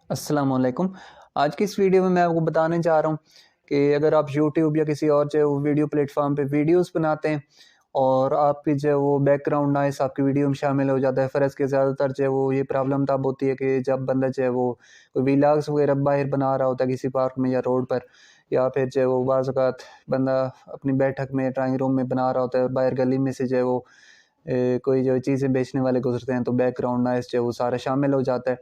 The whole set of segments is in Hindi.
अस्सलामुअलैकुम। आज की इस वीडियो में मैं आपको बताने जा रहा हूँ कि अगर आप यूट्यूब या किसी और जो है वो वीडियो प्लेटफॉर्म पे वीडियोस बनाते हैं और आपकी जो है वो बैकग्राउंड नॉइस आपकी वीडियो में शामिल हो जाता है। फ़र्ज़ के ज़्यादातर जो है वो ये प्रॉब्लम तब होती है कि जब बंदा जो है वो कोई व्लॉग्स वगैरह बाहर बना रहा होता है किसी पार्क में या रोड पर, या फिर जो है वो बाज़ औक़ात बंदा अपनी बैठक में ड्राइंग रूम में बना रहा होता है और बाहर गली में से जो है वो कोई जो चीज़ें बेचने वाले गुजरते हैं तो बैकग्राउंड नॉइस जो है वो सारा शामिल हो जाता है।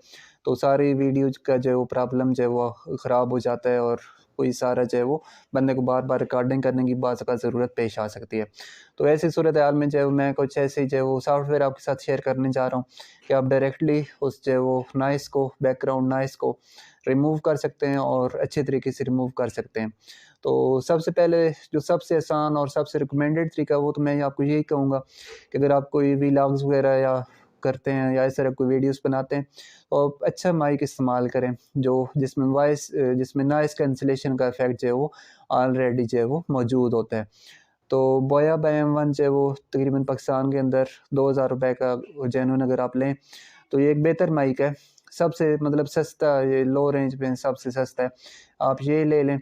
तो सारी वीडियोज़ का जो है वो प्रॉब्लम जो है वो ख़राब हो जाता है और कोई सारा जो है वो बंदे को बार-बार रिकॉर्डिंग करने की बाज़ औक़ात ज़रूरत पेश आ सकती है। तो ऐसी सूरत हाल में जो है मैं कुछ ऐसे जो है वो सॉफ्टवेयर आपके साथ शेयर करने जा रहा हूँ कि आप डायरेक्टली उस जो है वो नॉइस को, बैकग्राउंड नॉइस को रिमूव कर सकते हैं और अच्छे तरीके से रिमूव कर सकते हैं। तो सबसे पहले जो सबसे आसान और सबसे रिकमेंडेड तरीका वो तो मैं आपको यही कहूँगा कि अगर आप कोई व्लॉग्स वगैरह या करते हैं या इस तरह कोई वीडियोस बनाते हैं तो आप अच्छा माइक इस्तेमाल करें जो जिसमें नॉइस कैंसलेशन का इफ़ेक्ट जो है वो ऑलरेडी जो है वो मौजूद होता है। तो बोया BM1 जो है वो तकरीबन पाकिस्तान के अंदर 2000 रुपए का जेन्युइन अगर आप लें तो ये एक बेहतर माइक है। सबसे मतलब सस्ता, ये लो रेंज में सबसे सस्ता है, आप ये ले लें।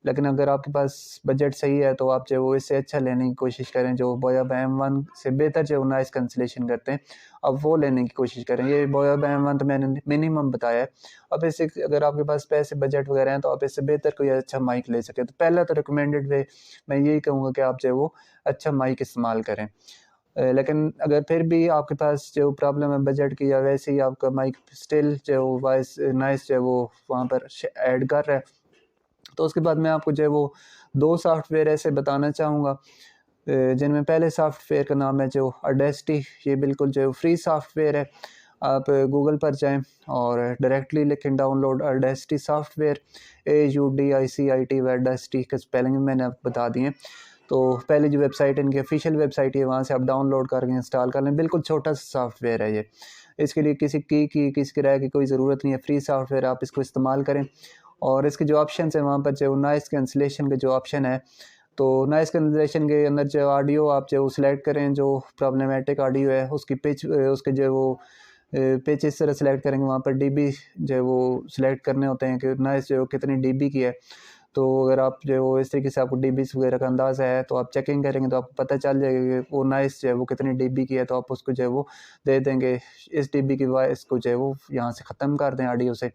लेकिन अगर आपके पास बजट सही है तो आप जो है वो इससे अच्छा लेने की कोशिश करें, जो बोया BM1 से बेहतर जो नॉइस कैंसलेशन करते हैं, आप वो लेने की कोशिश करें। ये बोया BM1 तो मैंने मिनिमम बताया है। अब इससे अगर आपके पास पैसे बजट वगैरह हैं तो आप इससे बेहतर कोई अच्छा माइक ले सकें। तो पहला तो रिकमेंडेड वे मैं यही कहूँगा कि आप जो है वो अच्छा माइक इस्तेमाल करें। लेकिन अगर फिर भी आपके पास जो प्रॉब्लम है बजट की या वैसे ही आपका माइक स्टिल जो वॉइस नॉइस जो है वो वहाँ पर ऐड कर रहा है, तो उसके बाद मैं आपको जो है वो 2 सॉफ्टवेयर ऐसे बताना चाहूँगा जिनमें पहले सॉफ्टवेयर का नाम है जो ऑडेसिटी। ये बिल्कुल जो फ्री सॉफ्टवेयर है। आप गूगल पर जाएँ और डायरेक्टली लिखें download audacity software, AUDICIT, audacity का स्पेलिंग मैंने आपको बता दिए। तो पहले जो वेबसाइट इनकी ऑफिशियल वेबसाइट है वहाँ से आप डाउनलोड करके इंस्टॉल कर लें। बिल्कुल छोटा-सा सॉफ्टवेयर है ये। इसके लिए किसी किराए की कोई ज़रूरत नहीं है। फ्री सॉफ्टवेयर, आप इसको इस्तेमाल करें और इसके जो ऑप्शंस हैं वहाँ पर जो नॉइस कैंसलेशन का जो ऑप्शन है, तो नॉइस कैंसलेशन के अंदर जो ऑडियो आप जो सेलेक्ट करें, जो प्रॉब्लमैटिक ऑडियो है उसकी पिच, उसके जो वो पिच इस तरह सेलेक्ट करेंगे, वहाँ पर डीबी जो है वो सेलेक्ट करने होते हैं कि नॉइस जो कितनी डीबी की है। तो अगर आप जो है वो इस तरीके से आपको डीबीज़ वगैरह का अंदाज़ा है तो आप चेकिंग करेंगे तो आपको पता चल जाएगा कि वो नॉइस जो है वो कितनी डीबी की है, तो आप उसको जो है वो दे देंगे इस डीबी की वॉइस को जो है वो यहाँ से ख़त्म कर दें ऑडियो से,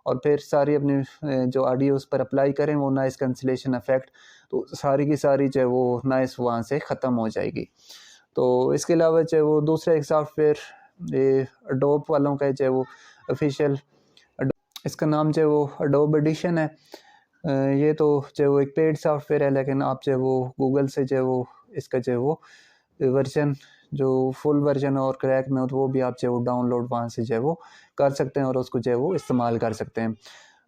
और फिर सारी अपनी जो ऑडियो उस पर अप्लाई करें वो नॉइस कैंसलेशन इफ़ेक्ट, तो सारी की सारी जो है वो नॉइस वहाँ से ख़त्म हो जाएगी। तो इसके अलावा जो है वो दूसरा एक सॉफ्टवेयर ये एडोब वालों का जो है वो ऑफिशियल, इसका नाम जो है वो एडोब एडिशन है। ये तो जो है वो एक पेड सॉफ्टवेयर है, लेकिन आप जो है वो गूगल से जो है वो इसका जो है वो वर्जन, जो फुल वर्जन और क्रैक में हो तो वो भी आप जो है वो डाउनलोड वहाँ से जो है वो कर सकते हैं और उसको जो है वो इस्तेमाल कर सकते हैं।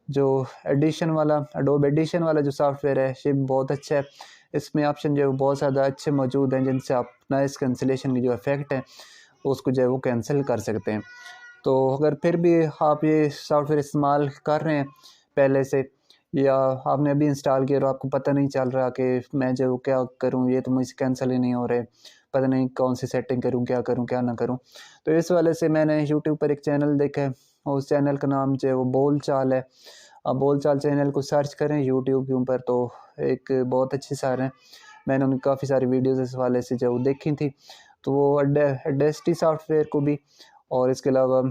जो एडिशन वाला, एडोब एडिशन वाला जो सॉफ्टवेयर है ये बहुत अच्छा है। इसमें ऑप्शन जो है वो बहुत ज़्यादा अच्छे मौजूद हैं जिनसे आप नॉइस कैंसलेशन की जो इफ़ेक्ट है उसको जो है वो कैंसिल कर सकते हैं। तो अगर फिर भी आप ये सॉफ्टवेयर इस्तेमाल कर रहे हैं पहले से, या आपने अभी इंस्टॉल किया और आपको पता नहीं चल रहा कि मैं जो क्या करूँ, ये तो मुझसे कैंसिल ही नहीं हो रहे, पता नहीं कौन सी सेटिंग करूँ, क्या ना करूँ। तो इस वाले से मैंने यूट्यूब पर एक चैनल देखा है और उस चैनल का नाम जो है वो बोल चाल है। आप बोल चाल चैनल को सर्च करें यूट्यूब के ऊपर तो एक बहुत अच्छे सर हैं, मैंने उनकी काफ़ी सारी वीडियोज़ इस वाले से जो देखी थी। तो वो ऑडेसिटी सॉफ्टवेयर को भी और इसके अलावा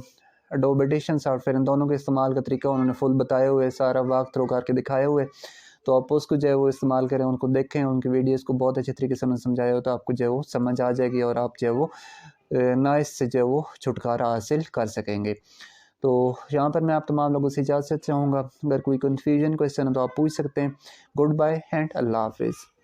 एडोब एडिशन सॉफ्टवेयर, इन दोनों के इस्तेमाल का तरीका उन्होंने फुल बताए हुए, सारा वॉक थ्रू करके दिखाए हुए। तो आप उसको जो है वो इस्तेमाल करें, उनको देखें, उनकी वीडियोज़ को बहुत अच्छे तरीके से उन्होंने समझाया हो तो आपको जो है वो समझ आ जाएगी और आप जो है वो नॉइस से जो है वो छुटकारा हासिल कर सकेंगे। तो यहाँ पर मैं आप तमाम लोगों से इजाज़त चाहूँगा। अगर कोई कन्फ्यूजन क्वेश्चन है तो आप पूछ सकते हैं। गुड बाय एंड अल्लाह हाफ़िज़।